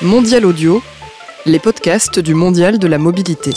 Mondial Audio, les podcasts du Mondial de la mobilité.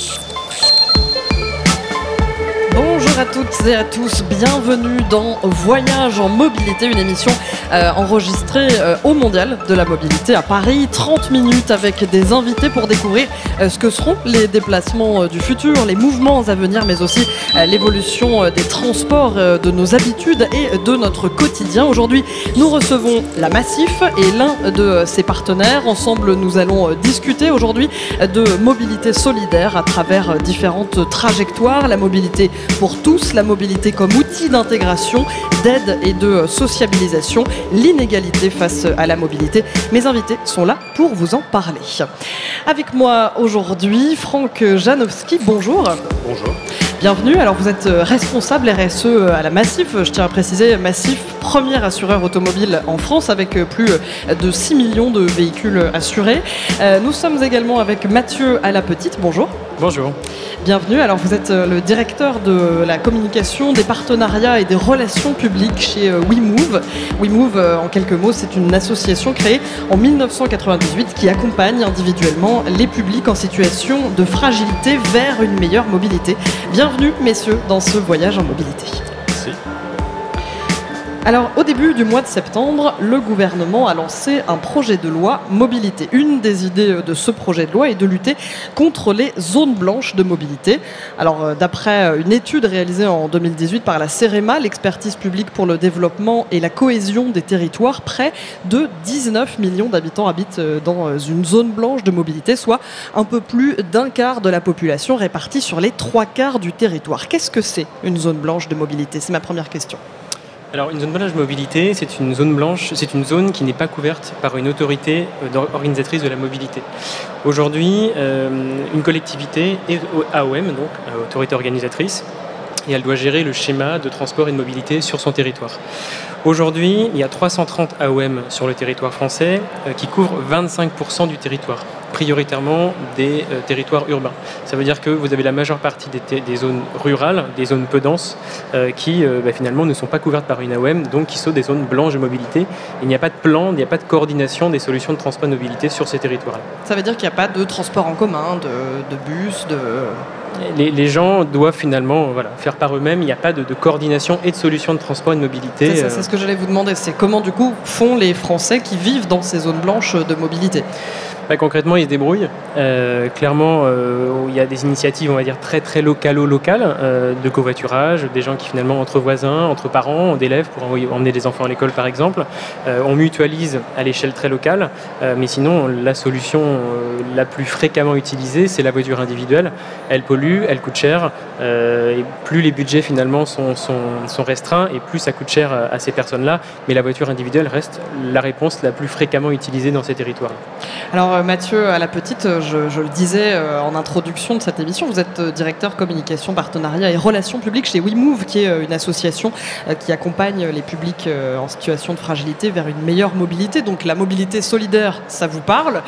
Bonjour à toutes et à tous, bienvenue dans Voyage en mobilité, une émission enregistrée au Mondial de la mobilité à Paris. 30 minutes avec des invités pour découvrir ce que seront les déplacements du futur, les mouvements à venir, mais aussi l'évolution des transports, de nos habitudes et de notre quotidien. Aujourd'hui, nous recevons la Massif et l'un de ses partenaires. Ensemble, nous allons discuter aujourd'hui de mobilité solidaire à travers différentes trajectoires. La mobilité pour tous, la mobilité comme outil d'intégration, d'aide et de sociabilisation, l'inégalité face à la mobilité. Mes invités sont là pour vous en parler. Avec moi aujourd'hui, Franck Janowski, bonjour. Bonjour. Bienvenue. Alors vous êtes responsable RSE à la Massif. Je tiens à préciser, Massif, premier assureur automobile en France avec plus de 6 millions de véhicules assurés. Nous sommes également avec Mathieu Alapetite. Bonjour. Bonjour. Bienvenue. Alors vous êtes le directeur de la communication, des partenariats et des relations publiques chez WeMove. WeMove, en quelques mots, c'est une association créée en 1998 qui accompagne individuellement les publics en situation de fragilité vers une meilleure mobilité. Bienvenue, messieurs, dans ce voyage en mobilité. Merci. Alors, au début du mois de septembre, le gouvernement a lancé un projet de loi mobilité. Une des idées de ce projet de loi est de lutter contre les zones blanches de mobilité. Alors, d'après une étude réalisée en 2018 par la CEREMA, l'expertise publique pour le développement et la cohésion des territoires, près de 19 millions d'habitants habitent dans une zone blanche de mobilité, soit un peu plus d'un quart de la population répartie sur les 3/4 du territoire. Qu'est-ce que c'est une zone blanche de mobilité? C'est ma première question. Alors, une zone blanche de mobilité, c'est une zone blanche, c'est une zone qui n'est pas couverte par une autorité organisatrice de la mobilité. Aujourd'hui, une collectivité est AOM, donc autorité organisatrice, et elle doit gérer le schéma de transport et de mobilité sur son territoire. Aujourd'hui, il y a 330 AOM sur le territoire français qui couvrent 25% du territoire, prioritairement des territoires urbains. Ça veut dire que vous avez la majeure partie des zones rurales, des zones peu denses, qui finalement ne sont pas couvertes par une AOM, donc qui sont des zones blanches de mobilité. Il n'y a pas de plan, il n'y a pas de coordination des solutions de transport de mobilité sur ces territoires-là. Ça veut dire qu'il n'y a pas de transport en commun, de bus, de... Les gens doivent finalement faire par eux-mêmes. Il n'y a pas de coordination et de solutions de transport et de mobilité. C'est ce que j'allais vous demander. C'est comment, du coup, font les Français qui vivent dans ces zones blanches de mobilité? Concrètement, ils se débrouillent. Clairement, il y a des initiatives, on va dire, très locales, de covoiturage, des gens qui finalement, entre voisins, entre parents, d'élèves, pour emmener des enfants à l'école par exemple, on mutualise à l'échelle très locale, mais sinon, la solution la plus fréquemment utilisée, c'est la voiture individuelle. Elle pollue, elle coûte cher, et plus les budgets finalement sont restreints, et plus ça coûte cher à ces personnes-là, mais la voiture individuelle reste la réponse la plus fréquemment utilisée dans ces territoires. Alors Mathieu Alapetite, je le disais en introduction de cette émission, vous êtes directeur communication, partenariat et relations publiques chez WeMove, qui est une association qui accompagne les publics en situation de fragilité vers une meilleure mobilité. Donc la mobilité solidaire, ça vous parle.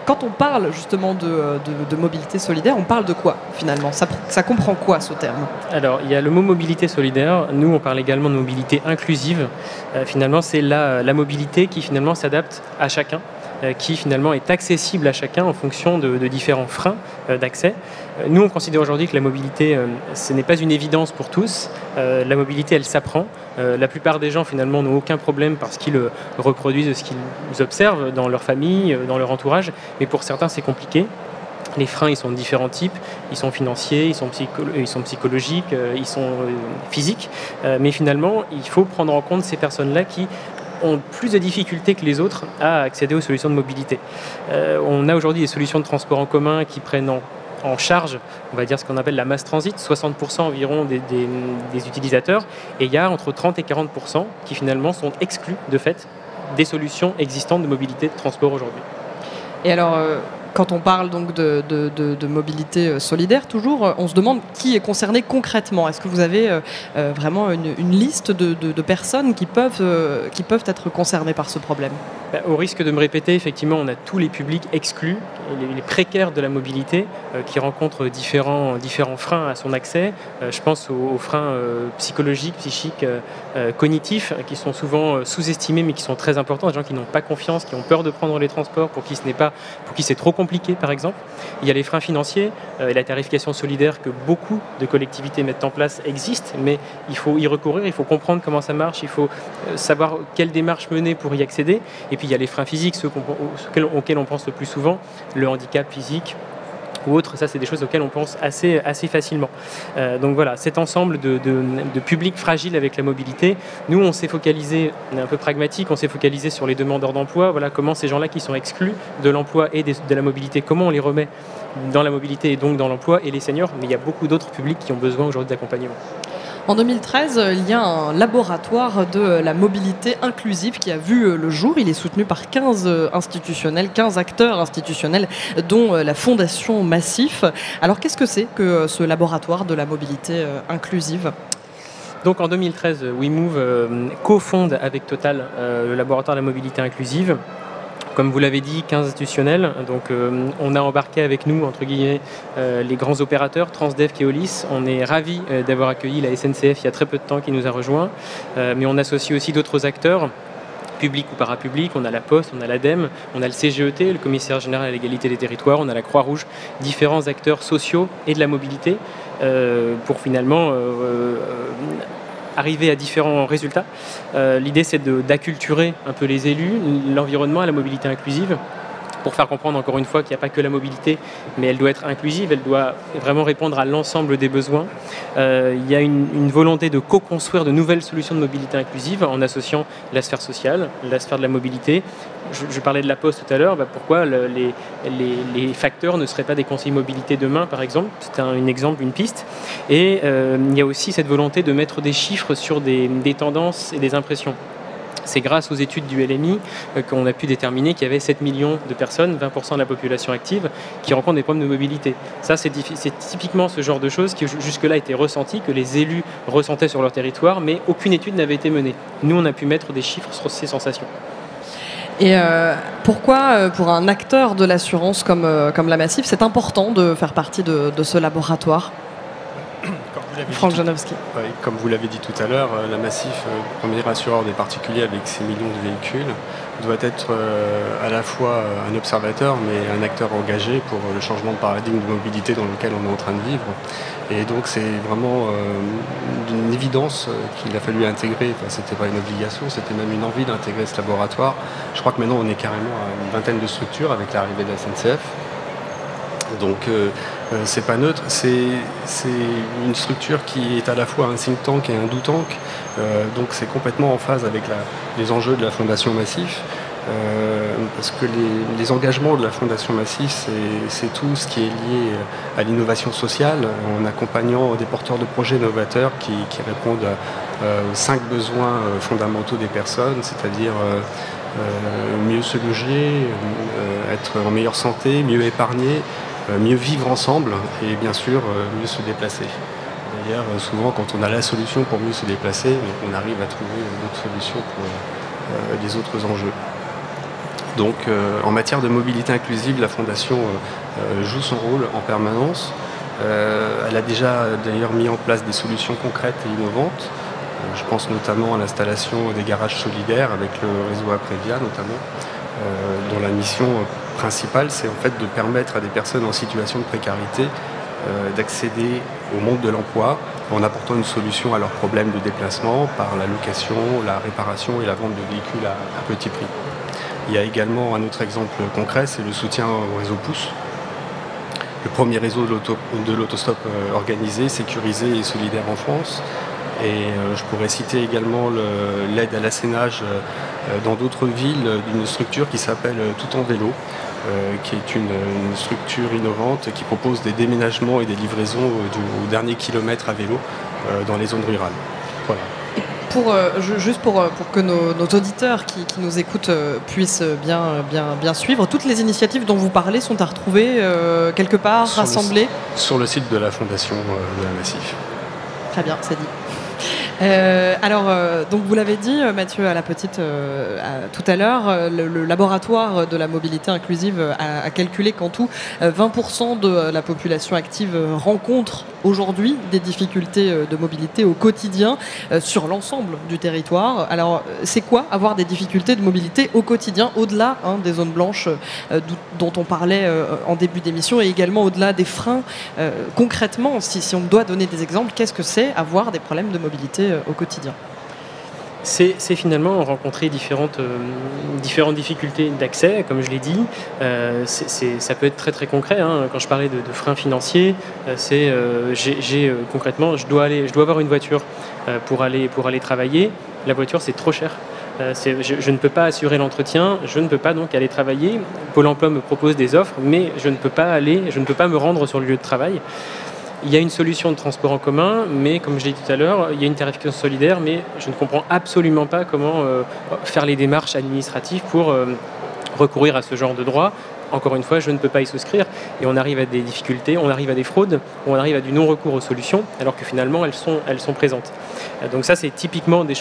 Quand on parle justement de mobilité solidaire, on parle de quoi finalement? Ça comprend quoi ce terme? Alors, il y a le mot mobilité solidaire. Nous, on parle également de mobilité inclusive. Finalement, c'est la mobilité qui finalement s'adapte à chacun, qui finalement est accessible à chacun en fonction de différents freins d'accès. Nous, on considère aujourd'hui que la mobilité, ce n'est pas une évidence pour tous. La mobilité, elle s'apprend. La plupart des gens, finalement, n'ont aucun problème parce qu'ils reproduisent ce qu'ils observent dans leur famille, dans leur entourage. Mais pour certains, c'est compliqué. Les freins, ils sont de différents types. Ils sont financiers, ils sont psychologiques, ils sont physiques. Mais finalement, il faut prendre en compte ces personnes-là qui ont plus de difficultés que les autres à accéder aux solutions de mobilité. On a aujourd'hui des solutions de transport en commun qui prennent en charge, on va dire ce qu'on appelle la mass transit, 60% environ des utilisateurs, et il y a entre 30 et 40% qui finalement sont exclus de fait des solutions existantes de mobilité de transport aujourd'hui. Et alors, Quand on parle donc de mobilité solidaire, toujours, on se demande qui est concerné concrètement. Est-ce que vous avez vraiment une liste de personnes qui peuvent être concernées par ce problème ? Au risque de me répéter, effectivement, on a tous les publics exclus, les précaires de la mobilité, qui rencontrent différents freins à son accès. Je pense aux freins psychologiques, psychiques, cognitifs, qui sont souvent sous-estimés, mais qui sont très importants. Des gens qui n'ont pas confiance, qui ont peur de prendre les transports, pour qui c'est trop compliqué, par exemple. Il y a les freins financiers, et la tarification solidaire que beaucoup de collectivités mettent en place existe, mais il faut y recourir, il faut comprendre comment ça marche, il faut savoir quelle démarche mener pour y accéder. Et puis il y a les freins physiques, ceux auxquels on pense le plus souvent, le handicap physique ou autres, ça c'est des choses auxquelles on pense assez facilement. Donc voilà, cet ensemble de publics fragiles avec la mobilité, nous on s'est focalisé, on est un peu pragmatique, on s'est focalisé sur les demandeurs d'emploi, voilà comment ces gens-là qui sont exclus de l'emploi et de la mobilité, comment on les remet dans la mobilité et donc dans l'emploi, et les seniors, mais il y a beaucoup d'autres publics qui ont besoin aujourd'hui d'accompagnement. En 2013, il y a un laboratoire de la mobilité inclusive qui a vu le jour. Il est soutenu par 15 acteurs institutionnels, dont la Fondation Massif. Alors, qu'est-ce que c'est que ce laboratoire de la mobilité inclusive ? Donc en 2013, WeMove cofonde avec Total le laboratoire de la mobilité inclusive. Comme vous l'avez dit, 15 institutionnels. Donc, on a embarqué avec nous, entre guillemets, les grands opérateurs, Transdev, Keolis. On est ravis d'avoir accueilli la SNCF il y a très peu de temps qui nous a rejoints. Mais on associe aussi d'autres acteurs, publics ou parapublics. On a la Poste, on a l'ADEME, on a le CGET, le Commissaire général à l'égalité des territoires, on a la Croix-Rouge, différents acteurs sociaux et de la mobilité pour finalement arriver à différents résultats. L'idée, c'est d'acculturer un peu les élus, l'environnement à la mobilité inclusive, pour faire comprendre encore une fois qu'il n'y a pas que la mobilité, mais elle doit être inclusive, elle doit vraiment répondre à l'ensemble des besoins. Il y a une volonté de co-construire de nouvelles solutions de mobilité inclusive en associant la sphère sociale, la sphère de la mobilité. Je parlais de la Poste tout à l'heure, pourquoi les facteurs ne seraient pas des conseillers mobilité demain, par exemple. C'est un exemple, une piste. Et il y a aussi cette volonté de mettre des chiffres sur des tendances et des impressions. C'est grâce aux études du LMI qu'on a pu déterminer qu'il y avait 7 millions de personnes, 20% de la population active, qui rencontrent des problèmes de mobilité. Ça, c'est typiquement ce genre de choses qui jusque-là étaient ressenties, que les élus ressentaient sur leur territoire, mais aucune étude n'avait été menée. Nous, on a pu mettre des chiffres sur ces sensations. Et pourquoi, pour un acteur de l'assurance comme la Massif, c'est important de faire partie de ce laboratoire ? Franck Janowski. Oui, comme vous l'avez dit tout à l'heure, la Massif, premier assureur des particuliers avec ses millions de véhicules, doit être à la fois un observateur mais un acteur engagé pour le changement de paradigme de mobilité dans lequel on est en train de vivre. Et donc c'est vraiment une évidence qu'il a fallu intégrer, enfin, c'était pas une obligation, c'était même une envie d'intégrer ce laboratoire. Je crois que maintenant on est carrément à une vingtaine de structures avec l'arrivée de la SNCF. Donc c'est pas neutre, c'est une structure qui est à la fois un think tank et un do tank, donc c'est complètement en phase avec les enjeux de la Fondation Massif, parce que les engagements de la Fondation Massif, c'est tout ce qui est lié à l'innovation sociale, en accompagnant des porteurs de projets novateurs qui répondent aux 5 besoins fondamentaux des personnes, c'est-à-dire mieux se loger, être en meilleure santé, mieux épargner, mieux vivre ensemble et bien sûr mieux se déplacer. D'ailleurs, souvent quand on a la solution pour mieux se déplacer, on arrive à trouver d'autres solutions pour les autres enjeux. Donc en matière de mobilité inclusive, la Fondation joue son rôle en permanence. Elle a déjà d'ailleurs mis en place des solutions concrètes et innovantes. Je pense notamment à l'installation des garages solidaires avec le réseau Aprevia notamment, dont la mission principale, c'est en fait de permettre à des personnes en situation de précarité d'accéder au monde de l'emploi en apportant une solution à leurs problèmes de déplacement par la location, la réparation et la vente de véhicules à petit prix. Il y a également un autre exemple concret, c'est le soutien au réseau Pouce, le premier réseau de l'autostop organisé, sécurisé et solidaire en France. Et je pourrais citer également l'aide à l'assénage dans d'autres villes d'une structure qui s'appelle Tout en vélo, qui est une structure innovante qui propose des déménagements et des livraisons au dernier kilomètre à vélo dans les zones rurales. Voilà. Juste pour que nos auditeurs qui nous écoutent puissent bien suivre, toutes les initiatives dont vous parlez sont à retrouver quelque part, rassemblées sur le site de la Fondation de la Massif. Très bien, c'est dit. Donc vous l'avez dit, Mathieu, à la petite tout à l'heure, le laboratoire de la mobilité inclusive a calculé qu'en tout 20% de la population active rencontre aujourd'hui des difficultés de mobilité au quotidien sur l'ensemble du territoire. Alors c'est quoi avoir des difficultés de mobilité au quotidien, au-delà des zones blanches dont on parlait en début d'émission, et également au-delà des freins? Concrètement, si on doit donner des exemples, qu'est-ce que c'est avoir des problèmes de mobilité au quotidien? C'est finalement rencontrer différentes difficultés d'accès, comme je l'ai dit. Ça peut être très très concret. Quand je parlais de freins financiers, concrètement, je dois avoir une voiture pour aller travailler. La voiture, c'est trop cher. Je ne peux pas assurer l'entretien, je ne peux pas donc aller travailler. Pôle emploi me propose des offres, mais je ne peux pas me rendre sur le lieu de travail. Il y a une solution de transport en commun, mais comme je l'ai dit tout à l'heure, il y a une tarification solidaire, mais je ne comprends absolument pas comment faire les démarches administratives pour recourir à ce genre de droit. Encore une fois, je ne peux pas y souscrire et on arrive à des difficultés, on arrive à des fraudes, on arrive à du non-recours aux solutions, alors que finalement elles sont présentes. Donc ça, c'est typiquement des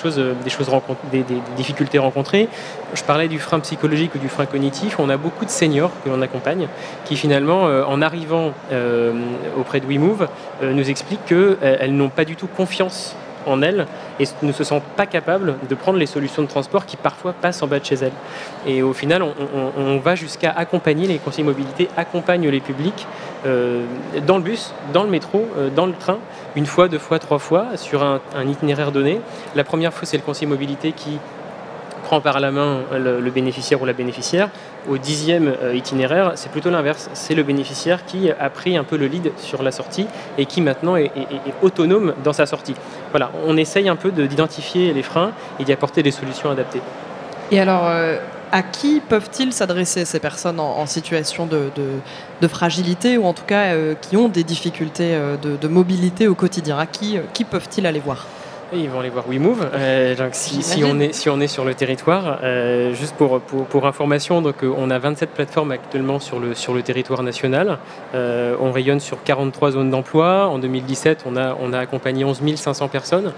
difficultés rencontrées. Je parlais du frein psychologique ou du frein cognitif. On a beaucoup de seniors que l'on accompagne qui finalement, en arrivant auprès de WeMove, nous expliquent qu'elles n'ont pas du tout confiance en elles et ne se sentent pas capables de prendre les solutions de transport qui parfois passent en bas de chez elles. Et au final, on va jusqu'à accompagner, les conseillers mobilité accompagnent les publics dans le bus, dans le métro, dans le train, une fois, 2 fois, 3 fois, sur un itinéraire donné. La première fois, c'est le conseiller mobilité qui prend par la main le bénéficiaire ou la bénéficiaire. Au 10e itinéraire, c'est plutôt l'inverse. C'est le bénéficiaire qui a pris un peu le lead sur la sortie et qui maintenant est autonome dans sa sortie. Voilà, on essaye un peu d'identifier les freins et d'y apporter des solutions adaptées. Et alors, à qui peuvent-ils s'adresser, ces personnes en situation de fragilité, ou en tout cas qui ont des difficultés de mobilité au quotidien? À qui peuvent-ils aller voir? Et ils vont aller voir WeMove. Donc si on est sur le territoire, juste pour information, donc on a 27 plateformes actuellement sur le territoire national. On rayonne sur 43 zones d'emploi. En 2017, on a accompagné 11 500 personnes.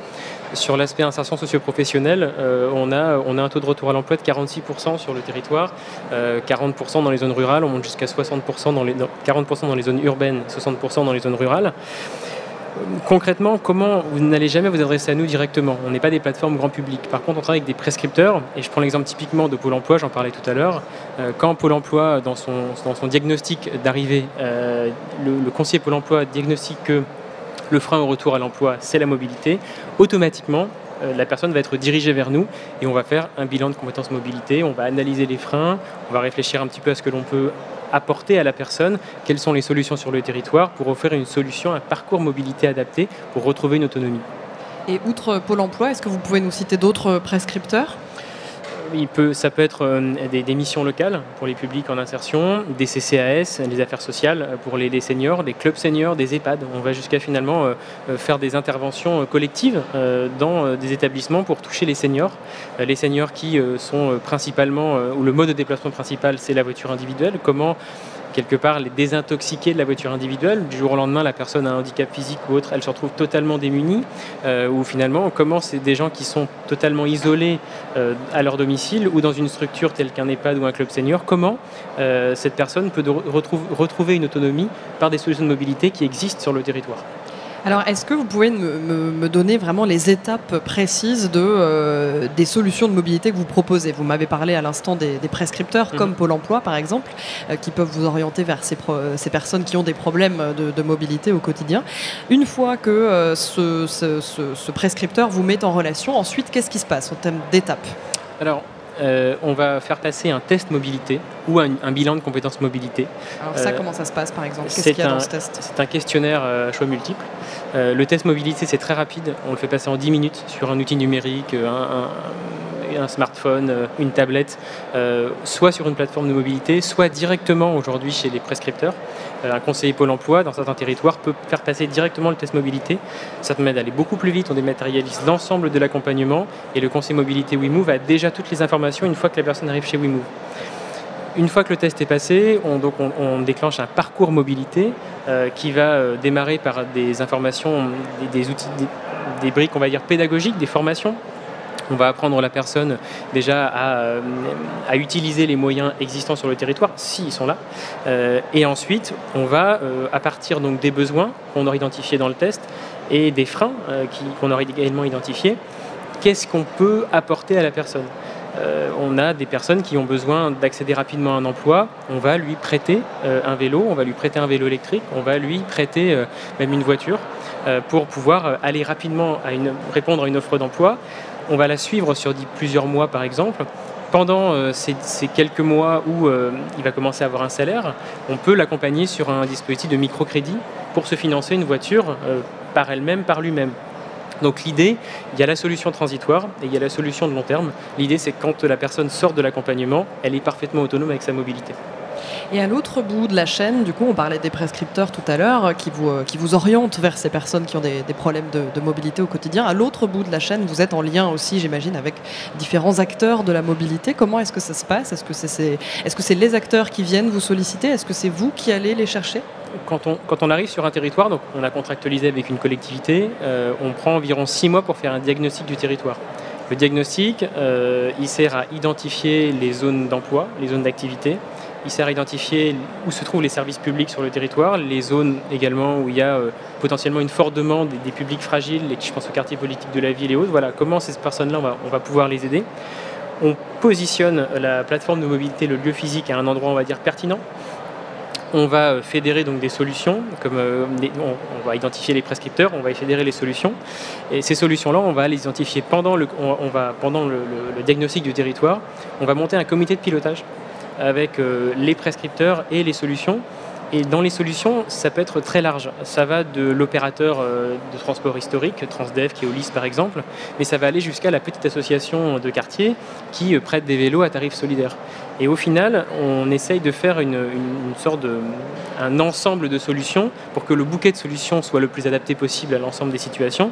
Sur l'aspect insertion socio-professionnelle, on a un taux de retour à l'emploi de 46% sur le territoire, 40% dans les zones rurales, on monte jusqu'à 60% 40% dans les zones urbaines, 60% dans les zones rurales. Concrètement, comment vous n'allez jamais vous adresser à nous directement? On n'est pas des plateformes grand public. Par contre, on travaille avec des prescripteurs. Et je prends l'exemple typiquement de Pôle emploi, j'en parlais tout à l'heure. Quand Pôle emploi, dans son diagnostic d'arrivée, le conseiller Pôle emploi diagnostique que le frein au retour à l'emploi, c'est la mobilité, automatiquement, la personne va être dirigée vers nous et on va faire un bilan de compétences mobilité, on va analyser les freins, on va réfléchir un petit peu à ce que l'on peut apporter à la personne, quelles sont les solutions sur le territoire pour offrir une solution, un parcours mobilité adapté pour retrouver une autonomie. Et outre Pôle emploi, est-ce que vous pouvez nous citer d'autres prescripteurs ? Ça peut être des missions locales pour les publics en insertion, des CCAS, les affaires sociales pour les seniors, des clubs seniors, des EHPAD. On va jusqu'à finalement faire des interventions collectives dans des établissements pour toucher les seniors. Les seniors qui sont principalement, où le mode de déplacement principal c'est la voiture individuelle. Comment quelque part les désintoxiquer de la voiture individuelle. Du jour au lendemain, la personne a un handicap physique ou autre, elle se retrouve totalement démunie. Ou finalement, comment c'est des gens qui sont totalement isolés à leur domicile ou dans une structure telle qu'un EHPAD ou un club senior, comment cette personne peut retrouver une autonomie par des solutions de mobilité qui existent sur le territoire. Alors, est-ce que vous pouvez me donner vraiment les étapes précises des solutions de mobilité que vous proposez? Vous m'avez parlé à l'instant des prescripteurs, comme Pôle emploi par exemple, qui peuvent vous orienter vers ces personnes qui ont des problèmes de mobilité au quotidien. Une fois que ce prescripteur vous met en relation, ensuite, qu'est-ce qui se passe en termes d'étapes? Alors, on va faire passer un test mobilité ou un bilan de compétences mobilité. Alors ça, comment ça se passe par exemple? Qu'est-ce qu'il y a dans ce test? C'est un questionnaire choix multiples. Le test mobilité, c'est très rapide. On le fait passer en 10 minutes sur un outil numérique, un smartphone, une tablette, soit sur une plateforme de mobilité, soit directement aujourd'hui chez les prescripteurs. Un conseiller Pôle emploi, dans certains territoires, peut faire passer directement le test mobilité. Ça permet d'aller beaucoup plus vite, on dématérialise l'ensemble de l'accompagnement et le conseiller mobilité WeMove a déjà toutes les informations une fois que la personne arrive chez WeMove. Une fois que le test est passé, on déclenche un parcours mobilité qui va démarrer par des informations, des outils, des briques, on va dire, pédagogiques, des formations. On va apprendre la personne déjà à utiliser les moyens existants sur le territoire, s'ils sont là. Et ensuite, on va, à partir donc, des besoins qu'on aura identifiés dans le test et des freins qu'on aura également identifiés, qu'est-ce qu'on peut apporter à la personne ? On a des personnes qui ont besoin d'accéder rapidement à un emploi, on va lui prêter un vélo, on va lui prêter un vélo électrique, on va lui prêter même une voiture pour pouvoir aller rapidement répondre à une offre d'emploi. On va la suivre sur plusieurs mois par exemple. Pendant ces quelques mois où il va commencer à avoir un salaire, on peut l'accompagner sur un dispositif de microcrédit pour se financer une voiture par elle-même, par lui-même. Donc l'idée, il y a la solution transitoire et il y a la solution de long terme. L'idée, c'est que quand la personne sort de l'accompagnement, elle est parfaitement autonome avec sa mobilité. Et à l'autre bout de la chaîne, du coup, on parlait des prescripteurs tout à l'heure, qui vous orientent vers ces personnes qui ont des problèmes de mobilité au quotidien. À l'autre bout de la chaîne, vous êtes en lien aussi, j'imagine, avec différents acteurs de la mobilité. Comment est-ce que ça se passe ? Est-ce que c'est les acteurs qui viennent vous solliciter ? Est-ce que c'est vous qui allez les chercher ? Quand on arrive sur un territoire, donc on a contractualisé avec une collectivité, on prend environ 6 mois pour faire un diagnostic du territoire. Le diagnostic, il sert à identifier les zones d'emploi, les zones d'activité. Il sert à identifier où se trouvent les services publics sur le territoire, les zones également où il y a potentiellement une forte demande des publics fragiles, je pense aux quartiers politiques de la ville et autres. Voilà, comment ces personnes-là, on va pouvoir les aider. On positionne la plateforme de mobilité, le lieu physique, à un endroit, on va dire, pertinent. On va fédérer donc des solutions, on va identifier les prescripteurs, on va fédérer les solutions. Et ces solutions-là, on va les identifier pendant le diagnostic du territoire. On va monter un comité de pilotage avec les prescripteurs et les solutions. Et dans les solutions, ça peut être très large. Ça va de l'opérateur de transport historique, Transdev, qui est au Lys par exemple, mais ça va aller jusqu'à la petite association de quartier qui prête des vélos à tarif solidaire. Et au final, on essaye de faire un ensemble de solutions pour que le bouquet de solutions soit le plus adapté possible à l'ensemble des situations.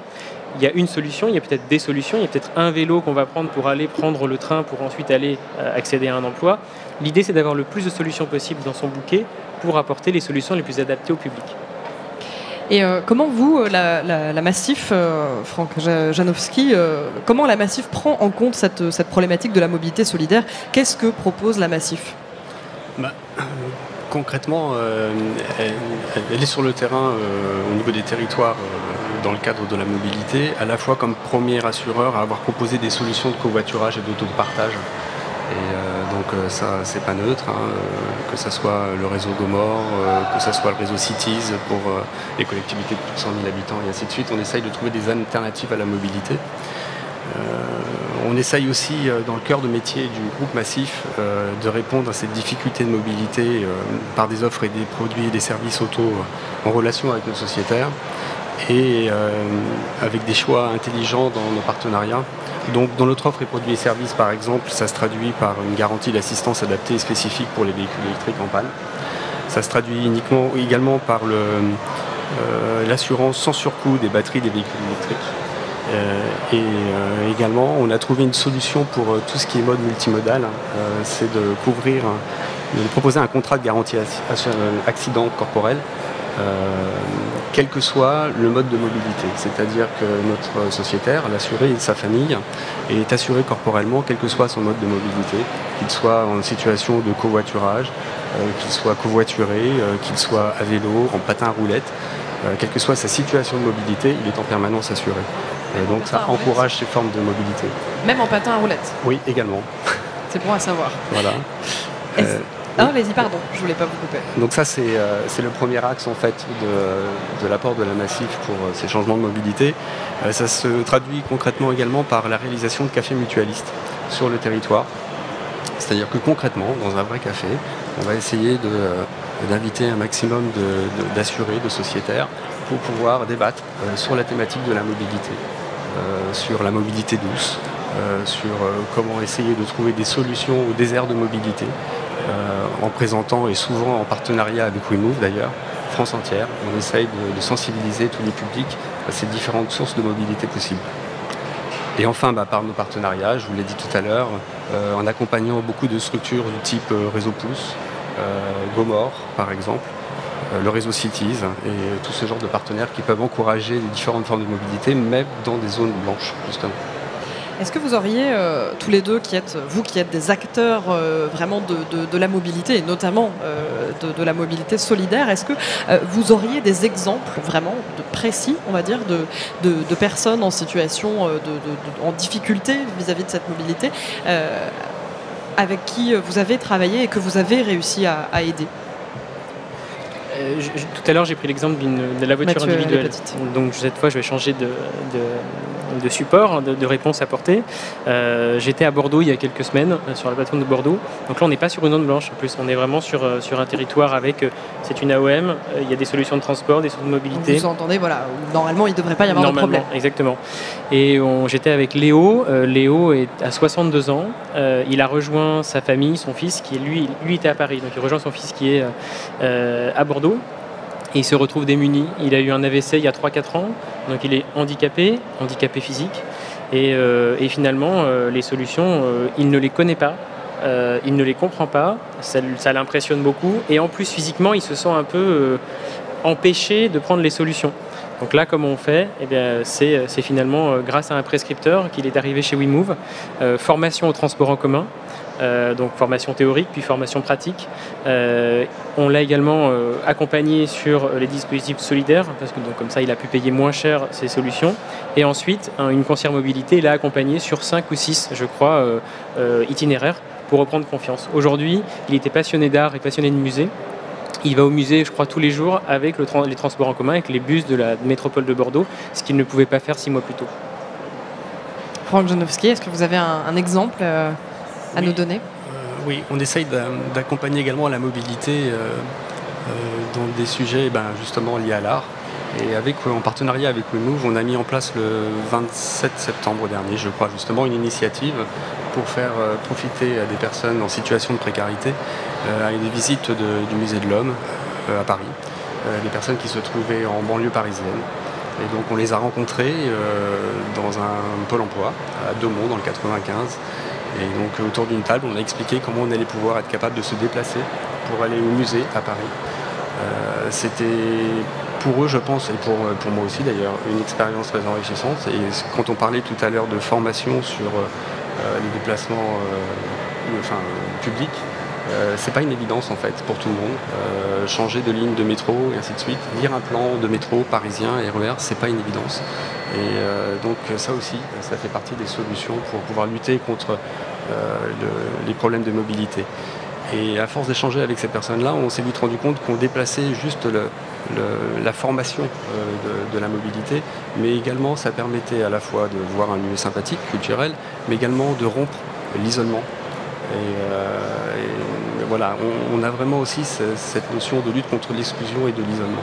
Il y a une solution, il y a peut-être des solutions, il y a peut-être un vélo qu'on va prendre pour aller prendre le train pour ensuite aller accéder à un emploi. L'idée, c'est d'avoir le plus de solutions possibles dans son bouquet pour apporter les solutions les plus adaptées au public. Et comment vous, la Massif, Franck Janowski, comment la Massif prend en compte cette problématique de la mobilité solidaire ? Qu'est-ce que propose la Massif ? Concrètement, elle est sur le terrain au niveau des territoires dans le cadre de la mobilité, à la fois comme premier assureur à avoir proposé des solutions de covoiturage et d'autopartage. Et donc ça, c'est pas neutre, que ce soit le réseau Gomorre, que ce soit le réseau Cities pour les collectivités de plus de 100 000 habitants et ainsi de suite. On essaye de trouver des alternatives à la mobilité. On essaye aussi, dans le cœur de métier du groupe Massif, de répondre à cette difficulté de mobilité par des offres et des produits et des services auto en relation avec nos sociétaires et avec des choix intelligents dans nos partenariats. Donc, dans notre offre et produits et services, par exemple, ça se traduit par une garantie d'assistance adaptée et spécifique pour les véhicules électriques en panne. Ça se traduit également par l'assurance sans surcoût des batteries des véhicules électriques. Également, on a trouvé une solution pour tout ce qui est mode multimodal. C'est de proposer un contrat de garantie accident corporel, quel que soit le mode de mobilité. C'est-à-dire que notre sociétaire, l'assuré et sa famille, est assuré corporellement, quel que soit son mode de mobilité, qu'il soit en situation de covoiturage, qu'il soit covoituré, qu'il soit à vélo, en patin à roulettes, quelle que soit sa situation de mobilité, il est en permanence assuré. Et donc ça encourage ces formes de mobilité. Même en patin à roulettes ? Oui, également. C'est bon à savoir. Voilà. Vas-y, pardon, je voulais pas vous couper. Donc ça, c'est le premier axe en fait de l'apport de la Massif pour ces changements de mobilité. Ça se traduit concrètement également par la réalisation de cafés mutualistes sur le territoire. C'est-à-dire que concrètement, dans un vrai café, on va essayer d'inviter un maximum d'assurés, de sociétaires, pour pouvoir débattre sur la thématique de la mobilité, sur la mobilité douce, sur comment essayer de trouver des solutions aux déserts de mobilité, en présentant, et souvent en partenariat avec WeMove d'ailleurs, France entière. On essaye de sensibiliser tous les publics à ces différentes sources de mobilité possibles. Et enfin, par nos partenariats, je vous l'ai dit tout à l'heure, en accompagnant beaucoup de structures du type Réseau Pouce, Gomor par exemple, le réseau Cities et tout ce genre de partenaires qui peuvent encourager les différentes formes de mobilité, même dans des zones blanches, justement. Est-ce que vous auriez, tous les deux, qui êtes des acteurs vraiment de la mobilité, et notamment de la mobilité solidaire, est-ce que vous auriez des exemples vraiment précis, on va dire, de personnes en situation, en difficulté vis-à-vis de cette mobilité, avec qui vous avez travaillé et que vous avez réussi à aider? Tout à l'heure, j'ai pris l'exemple de la voiture individuelle. Donc cette fois, je vais changer de support, de réponse apportée. J'étais à Bordeaux il y a quelques semaines, sur la plateforme de Bordeaux. Donc là, on n'est pas sur une zone blanche. En plus, on est vraiment sur un territoire avec... c'est une AOM, il y a des solutions de transport, des solutions de mobilité. Vous entendez, voilà, normalement, il ne devrait pas y avoir de problème. Exactement. Et j'étais avec Léo. Léo à 62 ans. Il a rejoint sa famille, son fils, qui lui était à Paris. Donc il rejoint son fils qui est à Bordeaux. Et il se retrouve démuni. Il a eu un AVC il y a 3-4 ans, donc il est handicapé physique. Et finalement, les solutions, il ne les connaît pas, il ne les comprend pas, ça l'impressionne beaucoup. Et en plus, physiquement, il se sent un peu empêché de prendre les solutions. Donc là, comment on fait? C'est finalement grâce à un prescripteur qu'il est arrivé chez WeMove, formation au transport en commun. Donc formation théorique puis formation pratique. On l'a également accompagné sur les dispositifs solidaires parce que donc, comme ça il a pu payer moins cher ses solutions. Et ensuite une conseillère mobilité l'a accompagné sur 5 ou 6 je crois itinéraires pour reprendre confiance. Aujourd'hui il était passionné d'art et passionné de musée. Il va au musée, je crois, tous les jours avec les transports en commun, avec les bus de la métropole de Bordeaux, ce qu'il ne pouvait pas faire 6 mois plus tôt. Franck Janowski, est-ce que vous avez un exemple à nous donner? Oui, on essaye d'accompagner également la mobilité dans des sujets justement liés à l'art. Et en partenariat avec WeMove, on a mis en place le 27 septembre dernier, je crois, justement une initiative pour faire profiter à des personnes en situation de précarité à des visites du Musée de l'Homme à Paris, des personnes qui se trouvaient en banlieue parisienne. Et donc on les a rencontrés dans un pôle emploi à Daumont dans le 95. Et donc autour d'une table, on a expliqué comment on allait pouvoir être capable de se déplacer pour aller au musée à Paris. C'était pour eux, je pense, et pour moi aussi d'ailleurs, une expérience très enrichissante. Et quand on parlait tout à l'heure de formation sur les déplacements publics, c'est pas une évidence en fait pour tout le monde. Changer de ligne de métro et ainsi de suite, lire un plan de métro parisien, RER, c'est pas une évidence. Et donc ça aussi, ça fait partie des solutions pour pouvoir lutter contre les problèmes de mobilité. Et à force d'échanger avec ces personnes-là, on s'est vite rendu compte qu'on déplaçait juste la formation de la mobilité, mais également ça permettait à la fois de voir un lieu sympathique, culturel, mais également de rompre l'isolement. Et voilà, on a vraiment aussi cette notion de lutte contre l'exclusion et de l'isolement.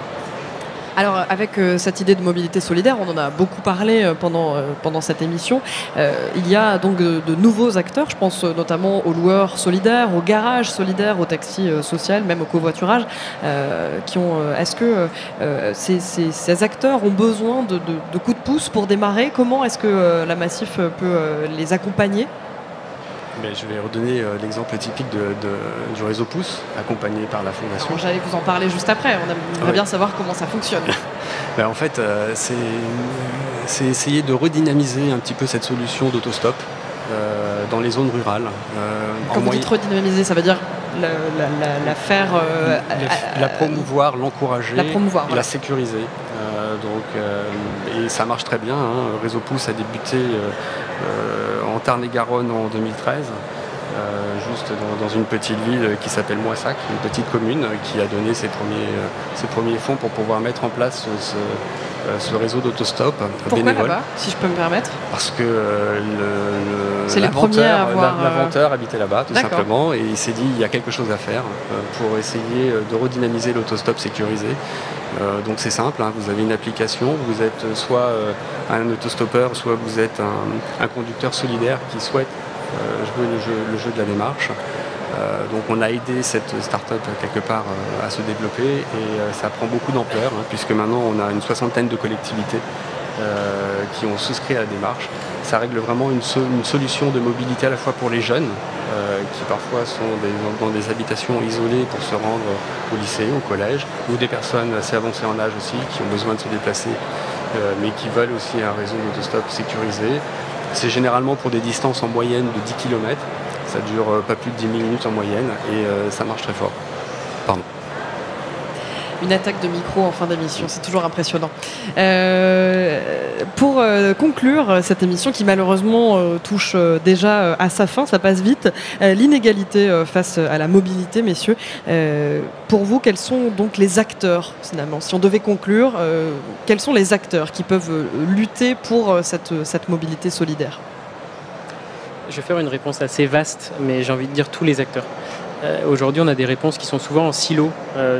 Alors avec cette idée de mobilité solidaire, on en a beaucoup parlé pendant cette émission. Il y a donc de nouveaux acteurs, je pense notamment aux loueurs solidaires, aux garages solidaires, aux taxis social, même au covoiturage. Est-ce que ces acteurs ont besoin de coups de pouce pour démarrer? Comment est-ce que la Massif peut les accompagner? Je vais redonner l'exemple typique du réseau Pouce, accompagné par la Fondation. J'allais vous en parler juste après, on aimerait bien savoir comment ça fonctionne. En fait, c'est essayer de redynamiser un petit peu cette solution d'autostop dans les zones rurales. Quand vous dites redynamiser, ça veut dire la faire... la promouvoir, l'encourager, voilà. La sécuriser. Et ça marche très bien. Réseau Pouce a débuté en Tarn-et-Garonne en 2013. juste dans une petite ville qui s'appelle Moissac, une petite commune qui a donné ses premiers fonds pour pouvoir mettre en place ce réseau d'autostop bénévole. Pourquoi là-bas, si je peux me permettre? Parce que c'est les premiers à avoir... l'inventeur habitait là-bas, tout D'accord. simplement, et il s'est dit il y a quelque chose à faire pour essayer de redynamiser l'autostop sécurisé. Donc c'est simple, hein, vous avez une application, vous êtes soit un autostoppeur, soit vous êtes un conducteur solidaire qui souhaite jouer le jeu de la démarche. Donc on a aidé cette start-up quelque part à se développer et ça prend beaucoup d'ampleur, hein, puisque maintenant on a une 60aine de collectivités qui ont souscrit à la démarche. Ça règle vraiment une solution de mobilité à la fois pour les jeunes qui parfois sont dans des habitations isolées pour se rendre au lycée, au collège, ou des personnes assez avancées en âge aussi qui ont besoin de se déplacer mais qui veulent aussi un réseau d'autostop sécurisé. C'est généralement pour des distances en moyenne de 10 km. Ça dure pas plus de 10 minutes en moyenne et ça marche très fort. Pardon. Une attaque de micro en fin d'émission, c'est toujours impressionnant. Pour conclure cette émission qui malheureusement touche déjà à sa fin, ça passe vite, l'inégalité face à la mobilité, messieurs, pour vous, quels sont donc les acteurs finalement? Si on devait conclure, quels sont les acteurs qui peuvent lutter pour cette mobilité solidaire? Je vais faire une réponse assez vaste, mais j'ai envie de dire tous les acteurs. Aujourd'hui, on a des réponses qui sont souvent en silo.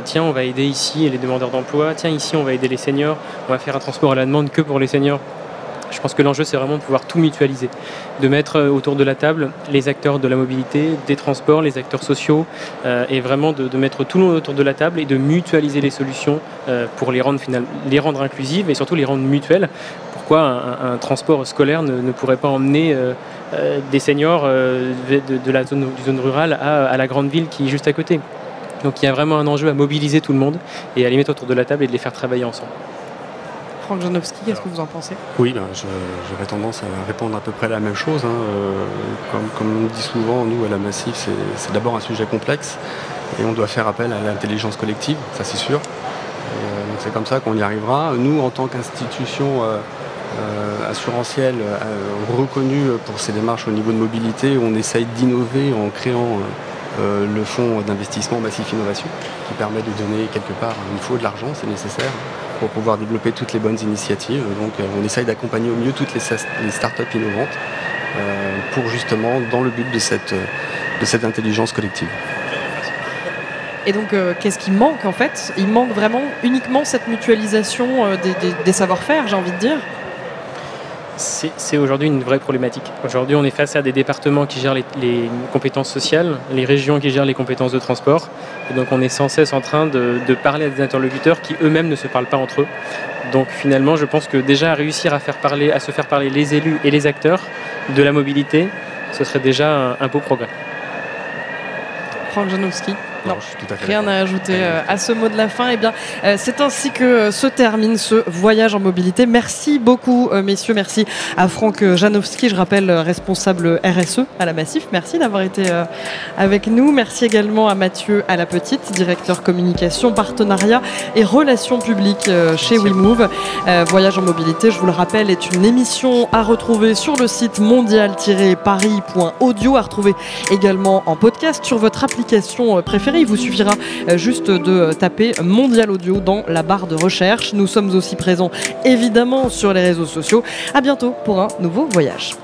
Tiens, on va aider ici les demandeurs d'emploi. Tiens, ici, on va aider les seniors. On va faire un transport à la demande que pour les seniors. Je pense que l'enjeu, c'est vraiment de pouvoir tout mutualiser. De mettre autour de la table les acteurs de la mobilité, des transports, les acteurs sociaux, et vraiment de mettre tout le monde autour de la table et de mutualiser les solutions pour les rendre inclusives et surtout les rendre mutuelles. Pourquoi un transport scolaire ne pourrait pas emmener des seniors de la zone rurale à la grande ville qui est juste à côté? Donc il y a vraiment un enjeu à mobiliser tout le monde et à les mettre autour de la table et de les faire travailler ensemble. Franck Janowski, qu'est-ce que vous en pensez? Oui, j'aurais tendance à répondre à peu près la même chose. Hein. Comme on dit souvent, nous à la Massif, c'est d'abord un sujet complexe et on doit faire appel à l'intelligence collective, ça c'est sûr. Donc c'est comme ça qu'on y arrivera. Nous, en tant qu'institution assurantielle reconnue pour ses démarches au niveau de mobilité, on essaye d'innover en créant le fonds d'investissement Massif Innovation qui permet de donner quelque part, il faut de l'argent, c'est nécessaire pour pouvoir développer toutes les bonnes initiatives. Donc on essaye d'accompagner au mieux toutes les startups innovantes pour justement dans le but de cette intelligence collective. Et donc, qu'est-ce qui manque en fait? Il manque vraiment uniquement cette mutualisation des savoir-faire, j'ai envie de dire. C'est aujourd'hui une vraie problématique. Aujourd'hui, on est face à des départements qui gèrent les compétences sociales, les régions qui gèrent les compétences de transport. Et donc, on est sans cesse en train de parler à des interlocuteurs qui eux-mêmes ne se parlent pas entre eux. Donc, finalement, je pense que déjà réussir à se faire parler les élus et les acteurs de la mobilité, ce serait déjà un beau progrès. Franck Janowski. Non, je suis tout à fait rien à ajouter à ce mot de la fin. Eh bien, c'est ainsi que se termine ce voyage en mobilité. Merci beaucoup, messieurs. Merci à Franck Janowski, je rappelle, responsable RSE à la Massif. Merci d'avoir été avec nous. Merci également à Mathieu Alapetite, directeur communication, partenariat et relations publiques chez WeMove. Voyage en mobilité, je vous le rappelle, est une émission à retrouver sur le site mondial-paris.audio, à retrouver également en podcast sur votre application préférée. Il vous suffira juste de taper Mondial Audio dans la barre de recherche. Nous sommes aussi présents évidemment sur les réseaux sociaux. À bientôt pour un nouveau voyage.